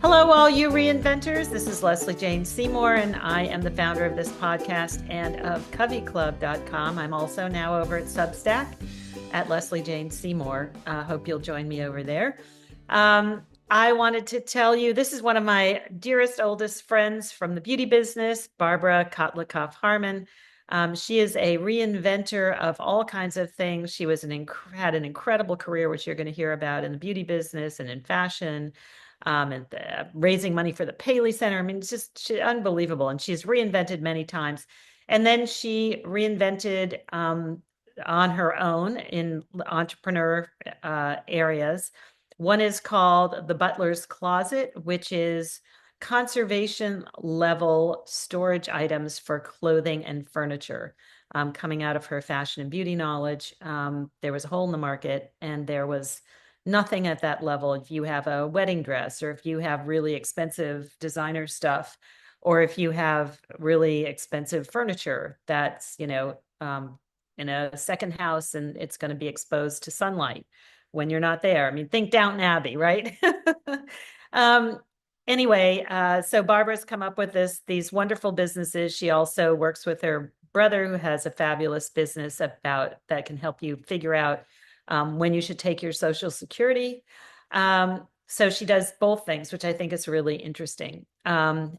Hello, all you reinventors. This is Lesley Jane Seymour, and I am the founder of this podcast and of CoveyClub.com. I'm also now over at Substack at Lesley Jane Seymour. Hope you'll join me over there. I wanted to tell you, this is one of my dearest, oldest friends from the beauty business, Barbara Kotlikoff Harman. She is a reinventor of all kinds of things. She was had an incredible career, which you're going to hear about in the beauty business and in fashion. And raising money for the Paley Center. I mean, it's just unbelievable. And she's reinvented many times. And then she reinvented on her own in entrepreneur areas. One is called the Butler's Closet, which is conservation level storage items for clothing and furniture. Coming out of her fashion and beauty knowledge, there was a hole in the market, and there was nothing at that level. If you have a wedding dress, or if you have really expensive designer stuff, or if you have really expensive furniture that's, in a second house and it's going to be exposed to sunlight when you're not there. I mean, think Downton Abbey, right? Anyway, so Barbara's come up with these wonderful businesses. She also works with her brother, who has a fabulous business that can help you figure out when you should take your Social Security. So she does both things, which I think is really interesting. The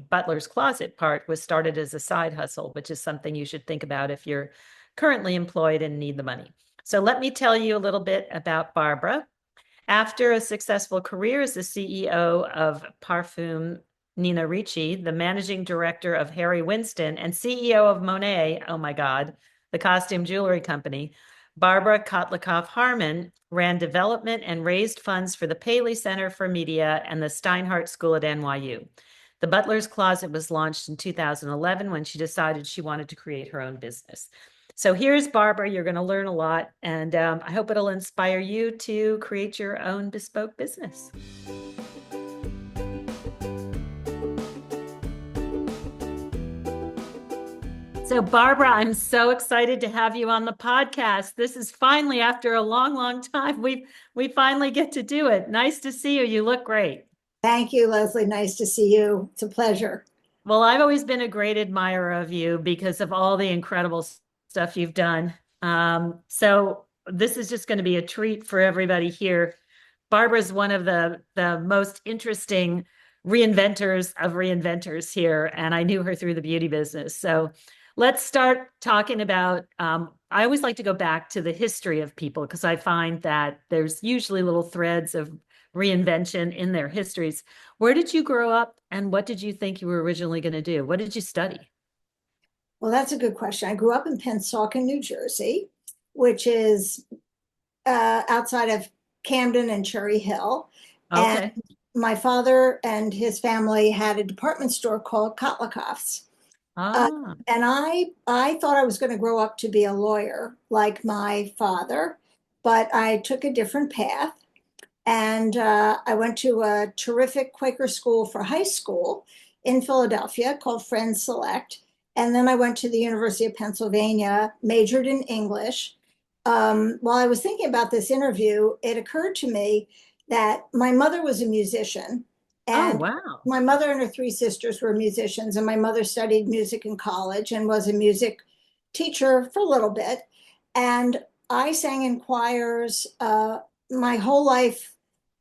Butler's Closet part was started as a side hustle, which is something you should think about if you're currently employed and need the money. So let me tell you a little bit about Barbara. After a successful career as the CEO of Parfum Nina Ricci, the managing director of Harry Winston, and CEO of Monet, oh my God, the costume jewelry company, Barbara Kotlikoff Harman ran development and raised funds for the Paley Center for Media and the Steinhardt School at NYU. The Butler's Closet was launched in 2011 when she decided she wanted to create her own business. So here's Barbara. You're going to learn a lot, and I hope it'll inspire you to create your own bespoke business. So Barbara, I'm so excited to have you on the podcast. This is finally, after a long, long time, we finally get to do it. Nice to see you. You look great. Thank you, Lesley. Nice to see you. It's a pleasure. Well, I've always been a great admirer of you because of all the incredible stuff you've done. So this is just going to be a treat for everybody here. Barbara's one of the most interesting reinventors of reinventors here, and I knew her through the beauty business. So let's start talking about, I always like to go back to the history of people because I find that there's usually little threads of reinvention in their histories. Where did you grow up, and what did you think you were originally going to do? What did you study? Well, that's a good question. I grew up in Pennsauken, New Jersey, which is outside of Camden and Cherry Hill. Okay. And my father and his family had a department store called Kotlikoff's. And I thought I was going to grow up to be a lawyer like my father, but I took a different path. And I went to a terrific Quaker school for high school in Philadelphia called Friends Select. And then I went to the University of Pennsylvania, majored in English. While I was thinking about this interview, it occurred to me that my mother was a musician. And wow. my mother and her three sisters were musicians, and my mother studied music in college and was a music teacher for a little bit. And I sang in choirs my whole life.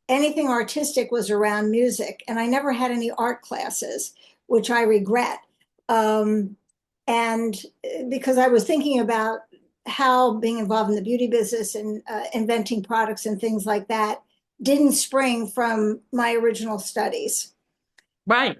Anything artistic was around music, and I never had any art classes, which I regret. And because I was thinking about how being involved in the beauty business and inventing products and things like that didn't spring from my original studies. Right.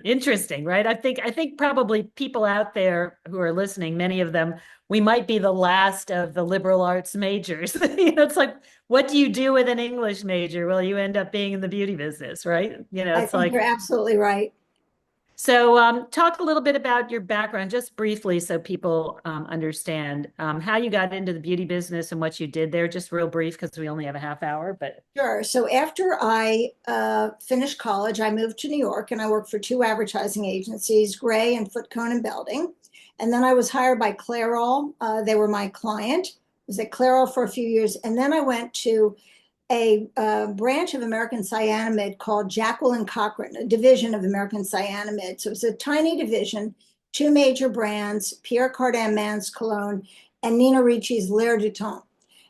Interesting, right? I think probably people out there who are listening, many of them, we might be the last of the liberal arts majors. It's like, what do you do with an English major? Well, you end up being in the beauty business, right? I It's think like, you're absolutely right. so talk a little bit about your background, just briefly, so people understand how you got into the beauty business and what you did there, just real brief, because we only have a half hour, but. Sure. So after I finished college, I moved to New York and I worked for two advertising agencies, Gray and Foot Cone and Belding. And then I was hired by Clairol. They were my client. I was at Clairol for a few years. And then I went to a branch of American Cyanamid called Jekyll and Cochrane, a division of American Cyanamid. So it's a tiny division, two major brands, Pierre Cardin Man's Cologne and Nina Ricci's L'air du Temps.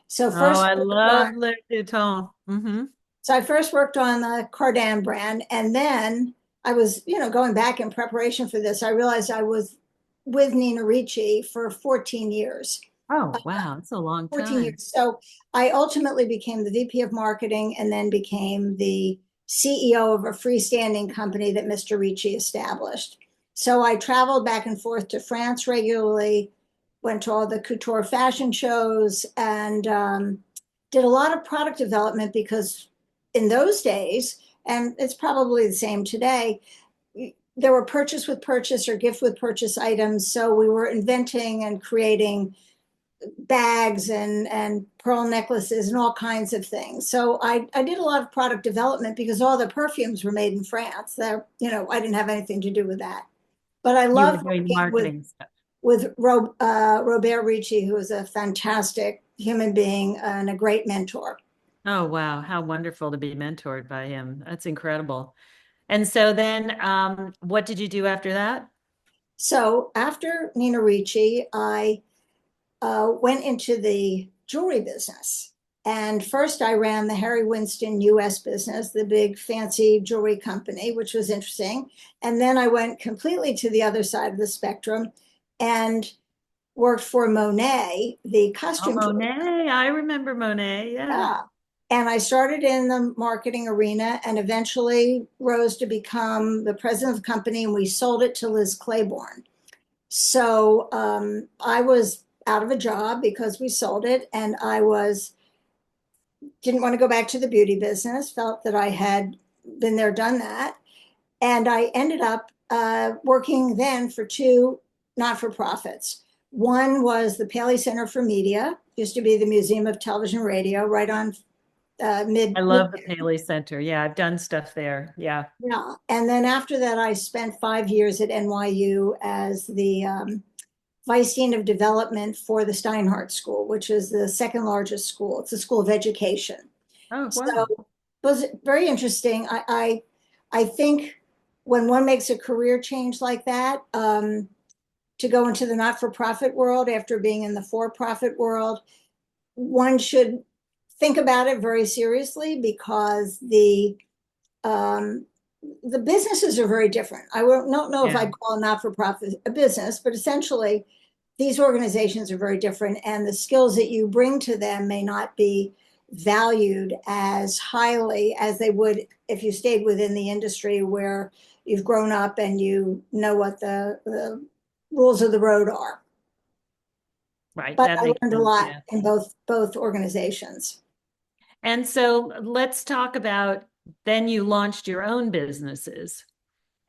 So Oh, first, I love Le Duton. Mm-hmm. so I first worked on the Cardin brand, and then I was, going back in preparation for this. I realized I was with Nina Ricci for 14 years. Oh, wow. That's a long 14 time. years. So I ultimately became the VP of marketing and then became the CEO of a freestanding company that Mr. Ricci established. So I traveled back and forth to France regularly, went to all the couture fashion shows, and did a lot of product development because in those days, and it's probably the same today, there were purchase with purchase or gift with purchase items. So we were inventing and creating bags and pearl necklaces and all kinds of things. So I did a lot of product development because all the perfumes were made in France. There, I didn't have anything to do with that. But I You were loved doing working marketing stuff. with Robert Ricci, who is a fantastic human being and a great mentor. Oh, wow. How wonderful to be mentored by him. That's incredible. And so then, what did you do after that? So after Nina Ricci, I went into the jewelry business. And first, I ran the Harry Winston US business, the big fancy jewelry company, which was interesting. And then I went completely to the other side of the spectrum and worked for Monet, the Oh, costume jewelry. Monet. I remember Monet. Yeah. Yeah. And I started in the marketing arena and eventually rose to become the president of the company. And we sold it to Liz Claiborne. So I was out of a job because we sold it, and I didn't want to go back to the beauty business. Felt that I had been there, done that, and I ended up working then for two not-for-profits. One was the Paley Center for Media, used to be the Museum of Television and Radio, right on I mid. love the Paley Center. Yeah, I've done stuff there. Yeah. Yeah, and then after that, I spent 5 years at NYU as the vice dean of development for the Steinhardt School, which is the second largest school. It's a school of education. Oh, So wow. it was very interesting. I think when one makes a career change like that, to go into the not-for-profit world after being in the for-profit world, one should think about it very seriously because um, the businesses are very different. I don't know if Yeah. I'd call a not-for-profit a business, but essentially these organizations are very different, and the skills that you bring to them may not be valued as highly as they would if you stayed within the industry where you've grown up and you know what the rules of the road are. Right. But That I makes learned a sense. lot Yeah. in both organizations. And so let's talk about then you launched your own businesses.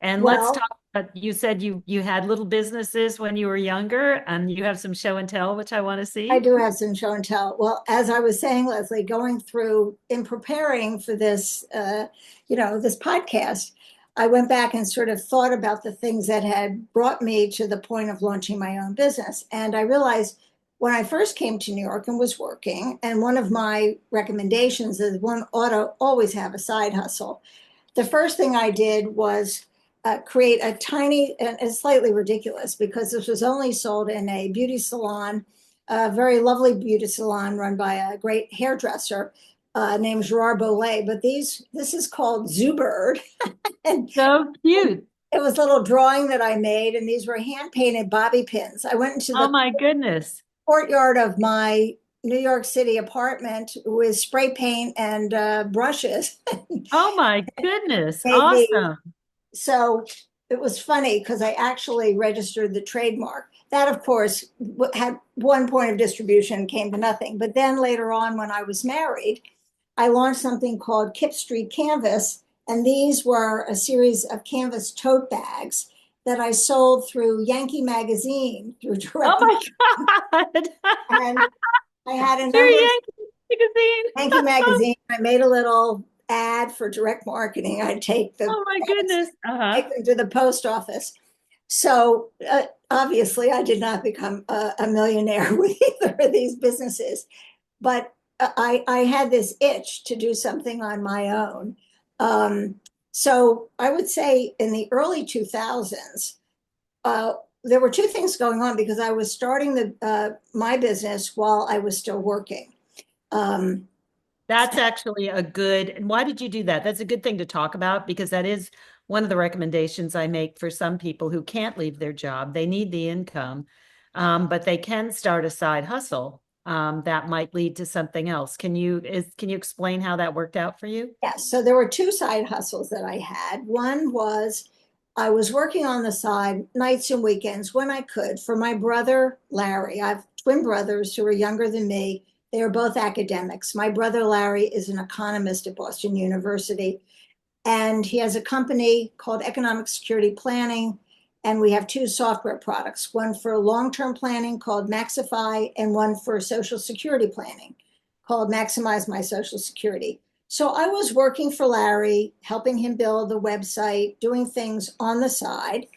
And let's Well, talk about, you said you had little businesses when you were younger, and you have some show and tell, which I want to I see. do have some show and tell. Well, as I was saying, Lesley, going through in preparing for this, this podcast, I went back and sort of thought about the things that had brought me to the point of launching my own business. And I realized when I first came to New York and was working, and one of my recommendations is one ought to always have a side hustle. The first thing I did was create a tiny, and it's slightly ridiculous because this was only sold in a beauty salon, a very lovely beauty salon run by a great hairdresser named Gerard Bolet. But this is called Zoobird. And So cute. it was a little drawing that I made, and these were hand painted bobby pins. I went into Oh the my goodness. courtyard of my New York City apartment with spray paint and brushes. Oh my goodness. Made these. Awesome. So it was funny because I actually registered the trademark. That, of course, had one point of distribution, came to nothing. But then later on, when I was married, I launched something called Kip Street Canvas. And these were a series of canvas tote bags that I sold through Yankee Magazine, through Oh direct. my God. And I had a Through number of Yankee magazine. Yankee Magazine. I made a little ad for direct marketing. I'd take the Oh my goodness. Uh-huh. take them to the post office. So obviously, I did not become a millionaire with either of these businesses. But I had this itch to do something on my own. Um, so I would say in the early 2000s, uh, there were two things going on because I was starting my business while I was still working. Um, That's actually a good, and why did you do that? That's a good thing to talk about because that is one of the recommendations I make for some people who can't leave their job. They need the income, but they can start a side hustle that might lead to something else. Can you explain how that worked out for you? Yes, so there were two side hustles that I had. One was I was working on the side nights and weekends when I could for my brother Larry. I have twin brothers who are younger than me. They are both academics. My brother Larry is an economist at Boston University, and he has a company called Economic Security Planning. And we have two software products, one for long-term planning called Maxify, and one for Social Security planning called Maximize My Social Security. So I was working for Larry, helping him build the website, doing things on the side.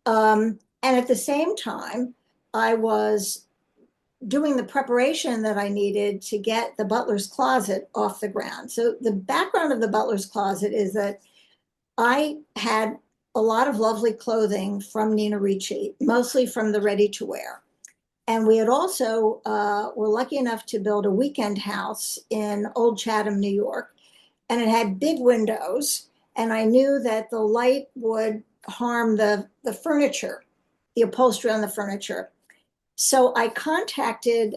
And at the same time, I was doing the preparation that I needed to get the butler's closet off the ground. So the background of the butler's closet is that I had a lot of lovely clothing from Nina Ricci, mostly from the ready to wear. And we had also were lucky enough to build a weekend house in Old Chatham, New York. And it had big windows. And I knew that the light would harm the furniture, the upholstery on the furniture. So I contacted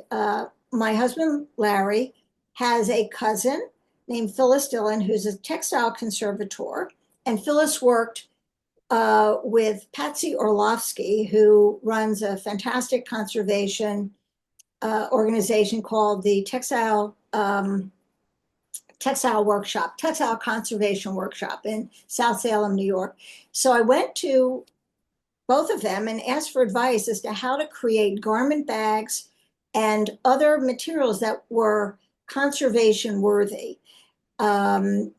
my husband, Larry, has a cousin named Phyllis Dillon, who's a textile conservator. And Phyllis worked with Patsy Orlovsky, who runs a fantastic conservation organization called the Textile Conservation Workshop in South Salem, New York. So I went to both of them and asked for advice as to how to create garment bags and other materials that were conservation worthy. Um,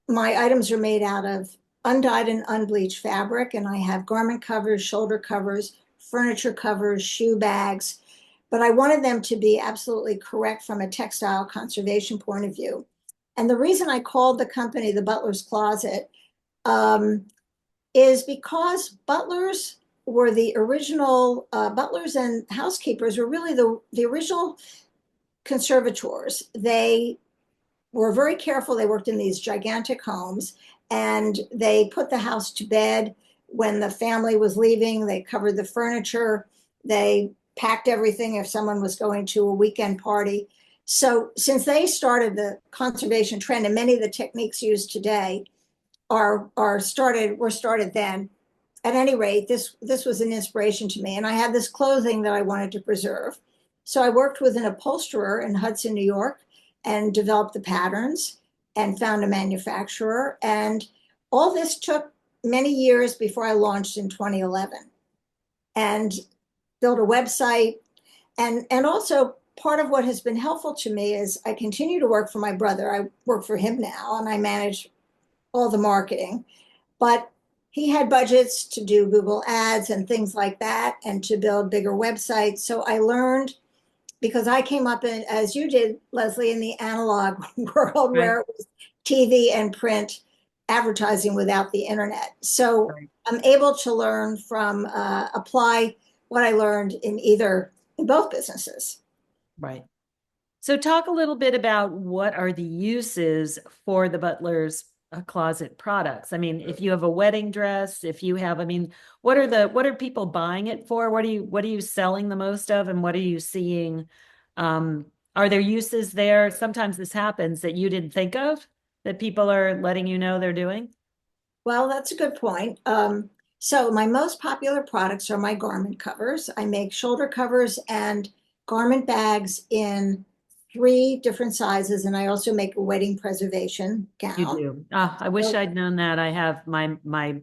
my items are made out of undyed and unbleached fabric, and I have garment covers, shoulder covers, furniture covers, shoe bags, but I wanted them to be absolutely correct from a textile conservation point of view. And the reason I called the company the Butler's Closet um, is because butlers were the original, butlers and housekeepers were really the original conservators. They were very careful. They worked in these gigantic homes and they put the house to bed when the family was leaving. They covered the furniture. They packed everything if someone was going to a weekend party. So since they started the conservation trend, and many of the techniques used today were started then. At any rate, this was an inspiration to me, and I had this clothing that I wanted to preserve. So I worked with an upholsterer in Hudson, New York, and developed the patterns and found a manufacturer. And all this took many years before I launched in 2011 and built a website. And also part of what has been helpful to me is I continue to work for my brother. I work for him now and I manage all the marketing, but he had budgets to do Google ads and things like that and to build bigger websites. So I learned because I came up in, as you did, Lesley, in the analog world Right. where it was TV and print advertising without the internet. So Right. I'm able to learn from, apply what I learned in both businesses. Right. So talk a little bit about what are the uses for the butler's closet products. I mean, if you have a wedding dress, if you have, I mean, what are people buying it for? What are you selling the most of and what are you seeing? Are there uses there? Sometimes this happens that you didn't think of that people are letting you know they're doing. Well, that's a good point. So my most popular products are my garment covers. I make shoulder covers and garment bags in three different sizes, and I also make a wedding preservation You gown. do. Ah, I wish So, I'd known that. I have my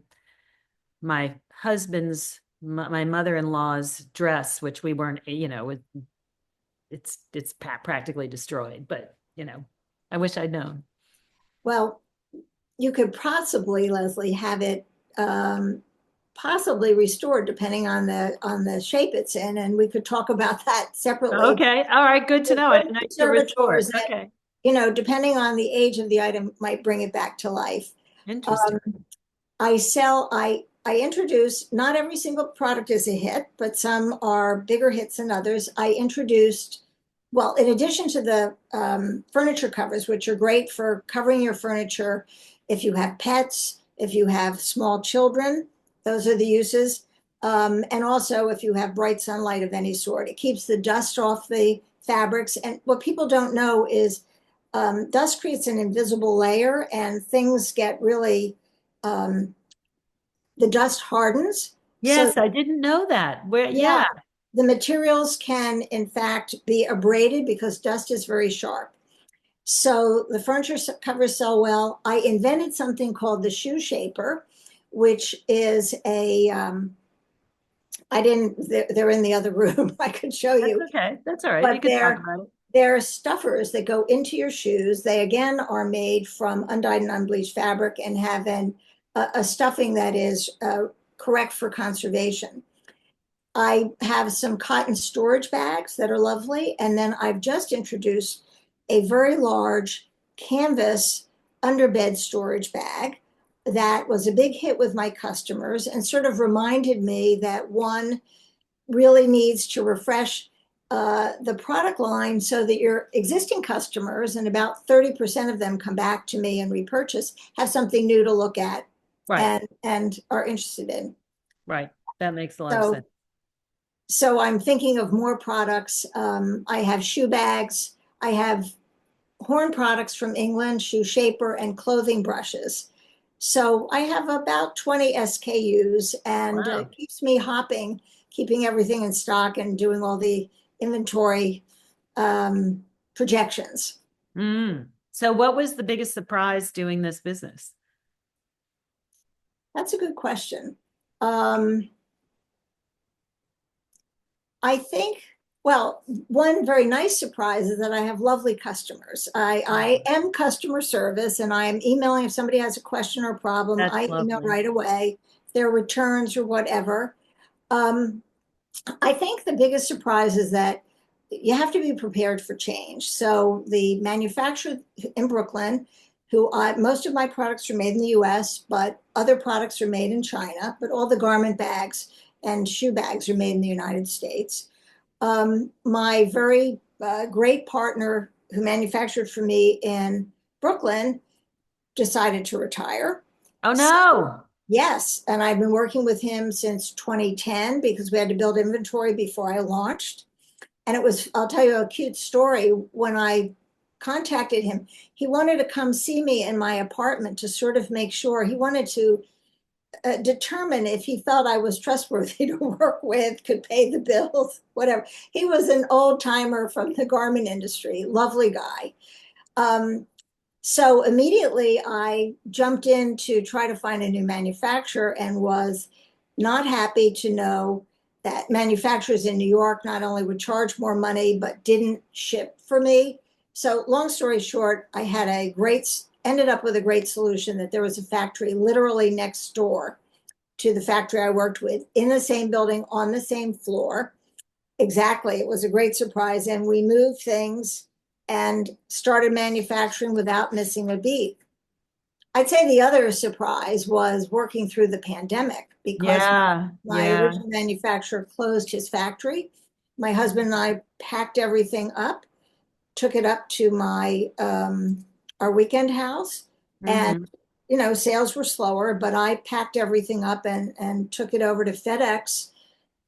husband's my mother-in-law's dress, which we weren't, it's practically destroyed, but I wish I'd known. well, you could possibly, Lesley, have it possibly restored depending on the shape it's in, and we could talk about that separately. Okay. All right. Good to There's know. I certain didn't know you could restore conservators it. that, Okay. depending on the age of the item, might bring it back to life. Interesting. Um, I introduce, not every single product is a hit, but some are bigger hits than others. I introduced, well, in addition to the furniture covers, which are great for covering your furniture, if you have pets, if you have small children, those are the uses. And also if you have bright sunlight of any sort, it keeps the dust off the fabrics. And what people don't know is dust creates an invisible layer and things get really, um, the dust hardens. So Yes, I didn't know that. Where, yeah, yeah. the materials can in fact be abraded because dust is very sharp. So the furniture covers sell well. I invented something called the shoe shaper, which is a, I didn't, they're in the other room. I could show That's you, okay. That's all right. You but can talk about it. they're stuffers that go into your shoes. They again are made from undyed and unbleached fabric and have a stuffing that is correct for conservation. I have some cotton storage bags that are lovely. And then I've just introduced a very large canvas underbed storage bag that was a big hit with my customers and sort of reminded me that one really needs to refresh the product line so that your existing customers, and about 30% of them come back to me and repurchase, have something new to look at Right. and are interested in. Right. That makes a lot of So sense. so I'm thinking of more products. I have shoe bags. I have horn products from England, shoe shaper, and clothing brushes. So I have about 20 SKUs, and it Wow. keeps me hopping, keeping everything in stock and doing all the inventory projections. Mm. So what was the biggest surprise doing this business? That's a good question. Um, I think, well, one very nice surprise is that I have lovely customers. I am customer service and I am emailing if somebody has a question or problem, That's I email lovely. right away, their returns or whatever. Um, I think the biggest surprise is that you have to be prepared for change. So the manufacturer in Brooklyn, most of my products are made in the US, but other products are made in China, but all the garment bags and shoe bags are made in the United States. My very great partner who manufactured for me in Brooklyn decided to retire. Oh So, no. yes, and I've been working with him since 2010 because we had to build inventory before I launched. And it was, I'll tell you a cute story. When I contacted him, he wanted to come see me in my apartment to sort of make sure he wanted to determine if he felt I was trustworthy to work with, could pay the bills, whatever. He was an old timer from the garment industry, lovely guy. Um, so immediately I jumped in to try to find a new manufacturer and was not happy to know that manufacturers in New York not only would charge more money, but didn't ship for me. So long story short, ended up with a great solution that there was a factory literally next door to the factory I worked with in the same building on the same floor. Exactly. It was a great surprise. And we moved things and started manufacturing without missing a beat. I'd say the other surprise was working through the pandemic because Yeah. my Yeah. original manufacturer closed his factory. My husband and I packed everything up, took it up to my our weekend house, and Hmm. sales were slower, but I packed everything up and took it over to FedEx,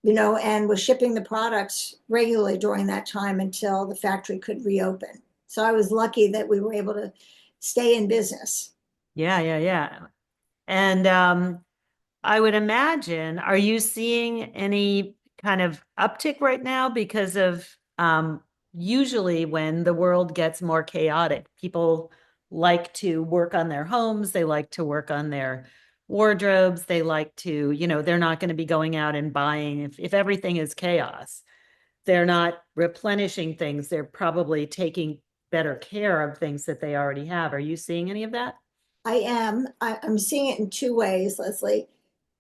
and was shipping the products regularly during that time until the factory could reopen. So I was lucky that we were able to stay in business. Yeah. Yeah. Yeah. And I would imagine, are you seeing any kind of uptick right now because of usually when the world gets more chaotic, people like to work on their homes, they like to work on their wardrobes, they like to, they're not going to be going out and buying if everything is chaos. They're not replenishing things, they're probably taking better care of things that they already have. Are you seeing any of that? I'm seeing it in two ways, Lesley.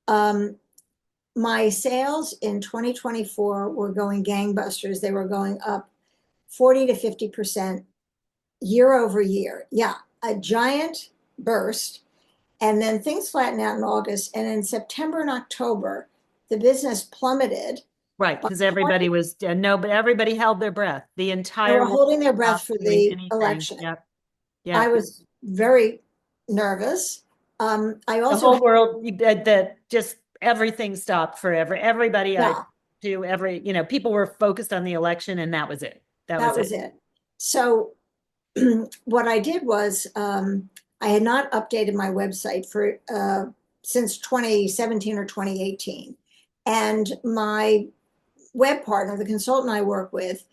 Um, my sales in 2024 were going gangbusters. They were going up 40 to 50% year over year. Yeah, a giant burst. And then things flattened out in August. And in September and October, the business plummeted. Right, because everybody was no, but everybody held their breath. The They entire were world holding their breath stopped for doing the anything. election. Yep, I yep. was very nervous. I The also, whole world, that just everything stopped forever. Everybody I yeah, do, people were focused on the election, and that was it. That that was was it. it. So what I did was I had not updated my website for since 2017 or 2018. And my web partner, the consultant I work with,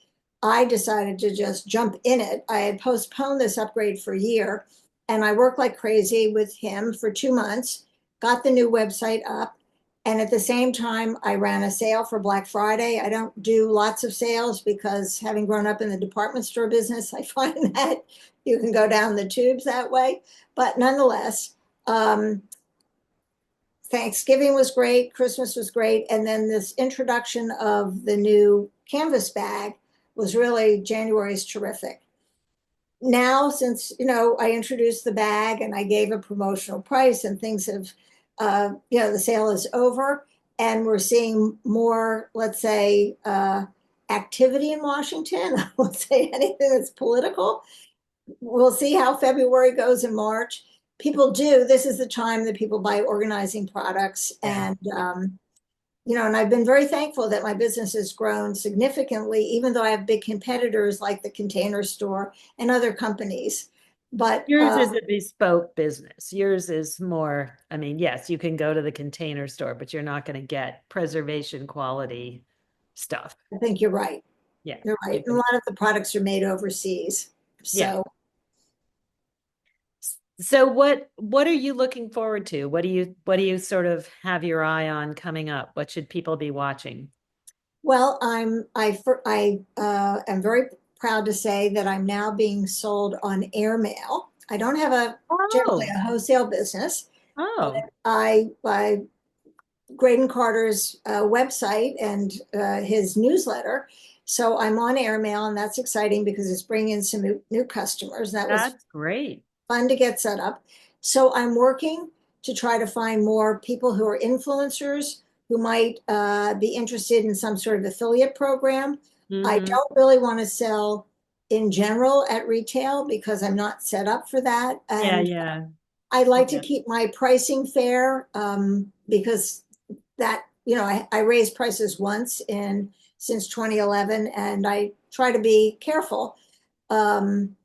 I decided to just jump in it. I had postponed this upgrade for a year, and I worked like crazy with him for 2 months, got the new website up. And at the same time, I ran a sale for Black Friday. I don't do lots of sales because having grown up in the department store business, I find that you can go down the tubes that way. But nonetheless, Thanksgiving was great, Christmas was great, and then this introduction of the new canvas bag was really January's terrific. Now, since I introduced the bag and I gave a promotional price, and things have, the sale is over, and we're seeing more, let's say, activity in Washington. I won't say anything that's political. We'll see how February goes in March. People do. This is the time that people buy organizing products, Yeah. and and I've been very thankful that my business has grown significantly, even though I have big competitors like the Container Store and other companies. But Yours is a bespoke business. Yours is more, I mean, yes, you can go to the Container Store, but you're not going to get preservation quality stuff. I think you're right. Yeah. You're right. And a lot of the products are made overseas. Yeah. So, So what are you looking forward to? What do you sort of have your eye on coming up? What should people be watching? well, I am very proud to say that I'm now being sold on airmail. I don't have generally Oh, a wholesale business, but oh, I Graydon Carter's website and his newsletter. So I'm on airmail, and that's exciting because it's bringing in some new customers. That was that's great. fun to get set up. So I'm working to try to find more people who are influencers who might be interested in some sort of affiliate program. I Mm-hmm. don't really want to sell in general at retail because I'm not set up for that. Yeah, And yeah, I'd like to yeah. keep my pricing fair because I raised prices once in since 2011, and I try to be careful. Um,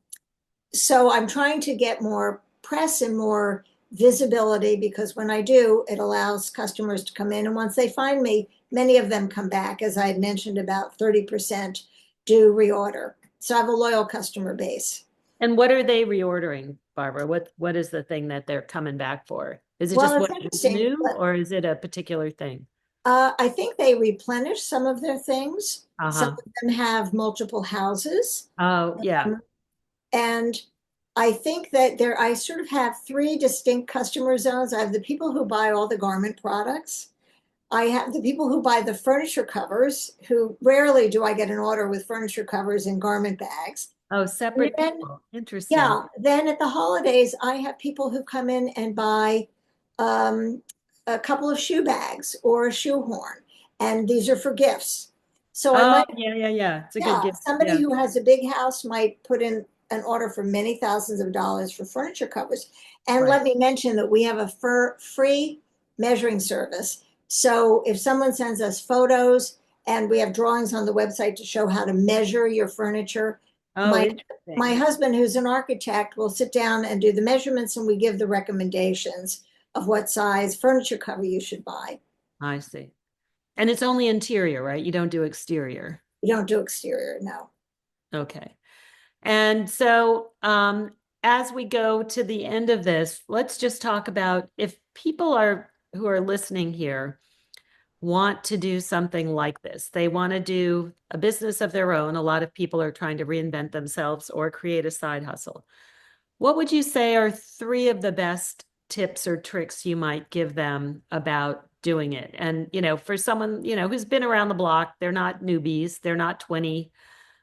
so I'm trying to get more press and more visibility because when I do, it allows customers to come in. And once they find me, many of them come back. As I had mentioned, about 30% do reorder. So I have a loyal customer base. And what are they reordering, Barbara? What is the thing that they're coming back for? Is it Well, just it's what is interesting. new, or is it a particular thing? I think they replenish some of their things. Some Uh-huh. of them have multiple houses. Oh, yeah. And I think that I sort of have three distinct customer zones. I have the people who buy all the garment products. I have the people who buy the furniture covers, who rarely do I get an order with furniture covers and garment bags. Oh, And separate then, people. Interesting. yeah, then at the holidays, I have people who come in and buy um, a couple of shoe bags or a shoehorn, and these are for gifts. So I Oh, might, yeah, yeah, yeah. It's a good yeah, gift. somebody Yeah, who has a big house might put in an order for many thousands of dollars for furniture covers. And right. let me mention that we have a free measuring service. So if someone sends us photos and we have drawings on the website to show how to measure your furniture, Oh, my my interesting. husband, who's an architect, will sit down and do the measurements, and we give the recommendations of what size furniture cover you should buy. I see. And it's only interior, right? You don't do exterior. We don't do exterior, no. Okay. And so, as we go to the end of this, let's just talk about if people who are listening here want to do something like this. They want to do a business of their own. A lot of people are trying to reinvent themselves or create a side hustle. What would you say are three of the best tips or tricks you might give them about doing it. And, for someone, who's been around the block, they're not newbies, they're not 20.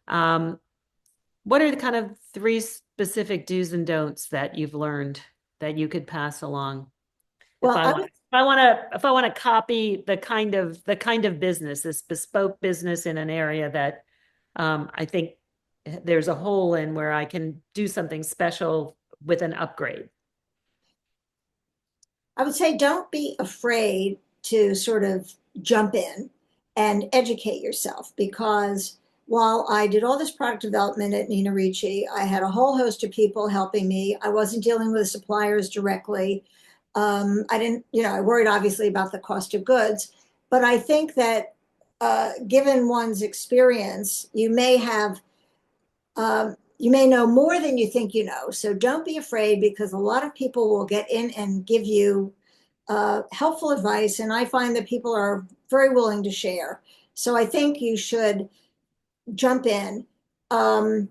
Um, what are the kind of three specific do's and don'ts that you've learned that you could pass along? If Well, I I want, would, if I want to copy the kind of business, this bespoke business in an area that I think there's a hole in where I can do something special with an upgrade. I would say don't be afraid to sort of jump in and educate yourself, because while I did all this product development at Nina Ricci, I had a whole host of people helping me. I wasn't dealing with suppliers directly. I didn't, I worried obviously about the cost of goods, but I think that given one's experience, you may know more than you think you know. So don't be afraid, because a lot of people will get in and give you helpful advice. And I find that people are very willing to share. So I think you should jump in. Um,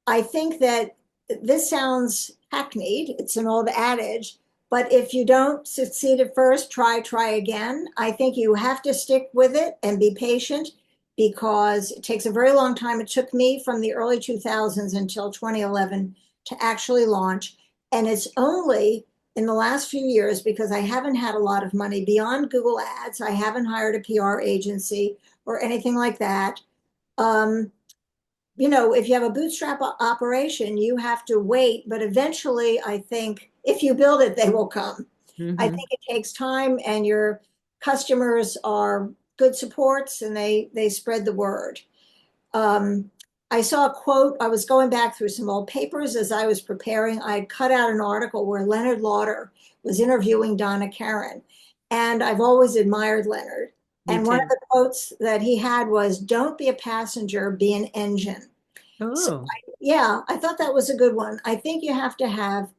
I think that this sounds hackneyed. It's an old adage, but if you don't succeed at first, try again. I think you have to stick with it and be patient, because it takes a very long time. It took me from the early 2000s until 2011 to actually launch. And it's only in the last few years, because I haven't had a lot of money beyond Google Ads. I haven't hired a PR agency or anything like that. Um, if you have a bootstrap operation, you have to wait, but eventually, I think if you build it, they will come. I Mhm. think it takes time, and your customers are good supports, and they spread the word. Um, I saw a quote. I was going back through some old papers as I was preparing. I had cut out an article where Leonard Lauder was interviewing Donna Karan, and I've always admired Leonard. Me And one of too. the quotes that he had was, "Don't be a passenger, be an engine." So, Oh, yeah, I thought that was a good one. I think you have to have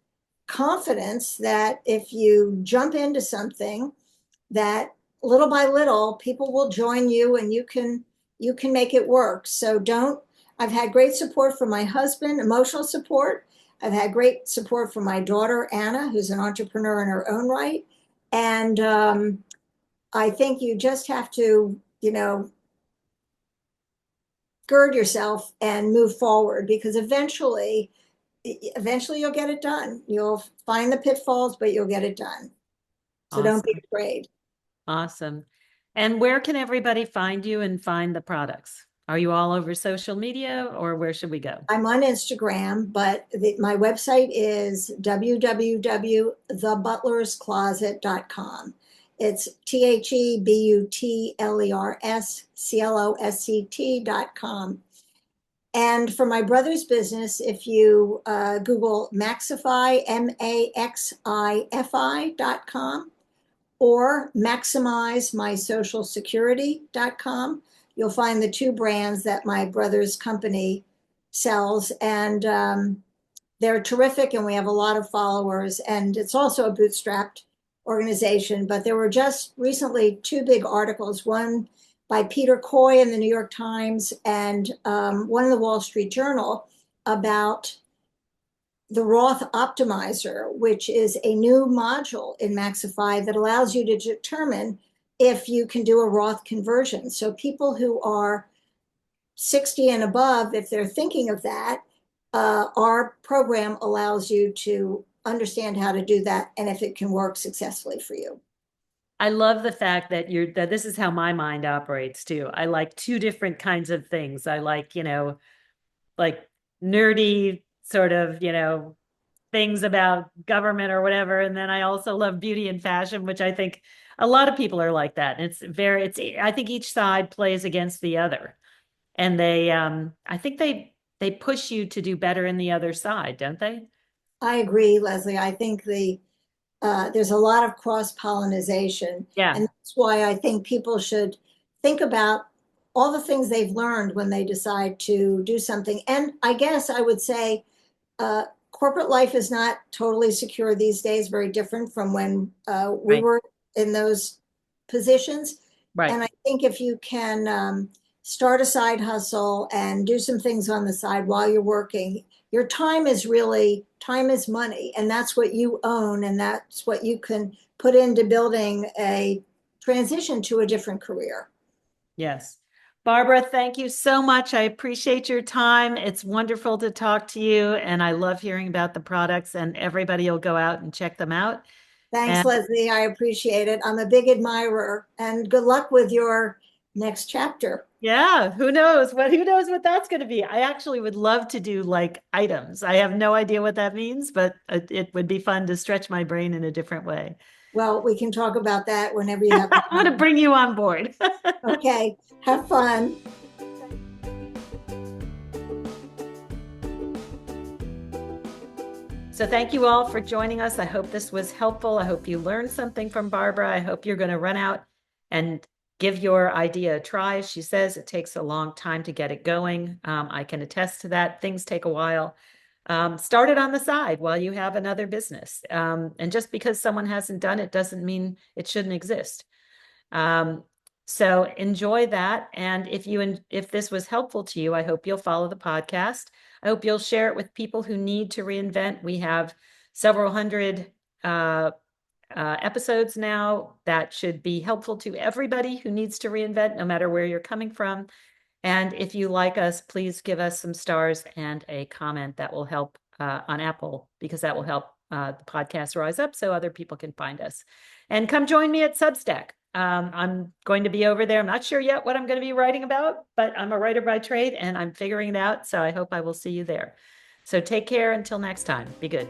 confidence that if you jump into something, that little by little people will join you, and you can make it work. So don't I've had great support from my husband, emotional support. I've had great support from my daughter Anna, who's an entrepreneur in her own right. And I think you just have to, gird yourself and move forward, because eventually you'll get it done. You'll find the pitfalls, but you'll get it done. So don't be awesome. afraid. Awesome. And where can everybody find you and find the products? Are you all over social media or where should we go? I'm on Instagram, but my website is www.thebutlerscloset.com. It's TheButlersCloset.com. And for my brother's business, if you Google Maxify, Maxifi.com, or maximizemysocialsecurity.com, you'll find the two brands that my brother's company sells. And they're terrific, and we have a lot of followers. And it's also a bootstrapped organization. But there were just recently two big articles, one by Peter Coy in the New York Times, and one in the Wall Street Journal, about the Roth Optimizer, which is a new module in Maxify that allows you to determine if you can do a Roth conversion. So people who are 60 and above, if they're thinking of that, our program allows you to understand how to do that and if it can work successfully for you. I love the fact that this is how my mind operates too. I like two different kinds of things. I like, like nerdy sort of, things about government or whatever. And then I also love beauty and fashion, which I think a lot of people are like that. And I think each side plays against the other. And I think they push you to do better in the other side, don't they? I agree, Lesley. I think there's a lot of cross pollination, Yeah, and that's why I think people should think about all the things they've learned when they decide to do something. And I guess I would say corporate life is not totally secure these days, very different from when we right, were in those positions. right. And I think if you can start a side hustle and do some things on the side while you're working, your time is money, and that's what you own, and that's what you can put into building a transition to a different career. Yes. Barbara, thank you so much. I appreciate your time. It's wonderful to talk to you, and I love hearing about the products, and everybody will go out and check them out. Thanks, And Lesley. I appreciate it. I'm a big admirer, and good luck with your next chapter. yeah, who knows what that's going to be. I actually would love to do like items. I have no idea what that means, but it would be fun to stretch my brain in a different way. Well, we can talk about that whenever you have I'm going to time. bring you on board. Okay, have fun. So thank you all for joining us. I hope this was helpful. I hope you learned something from Barbara. I hope you're going to run out and give your idea a try. She says it takes a long time to get it going. I can attest to that. Things take a while. Start it on the side while you have another business. And just because someone hasn't done it doesn't mean it shouldn't exist. So enjoy that. And if this was helpful to you, I hope you'll follow the podcast. I hope you'll share it with people who need to reinvent. We have several hundred episodes now that should be helpful to everybody who needs to reinvent, no matter where you're coming from. And if you like us, please give us some stars and a comment that will help on Apple, because that will help the podcast rise up so other people can find us. And come join me at Substack. I'm going to be over there. I'm not sure yet what I'm going to be writing about, but I'm a writer by trade and I'm figuring it out. So I hope I will see you there. So take care until next time. Be good.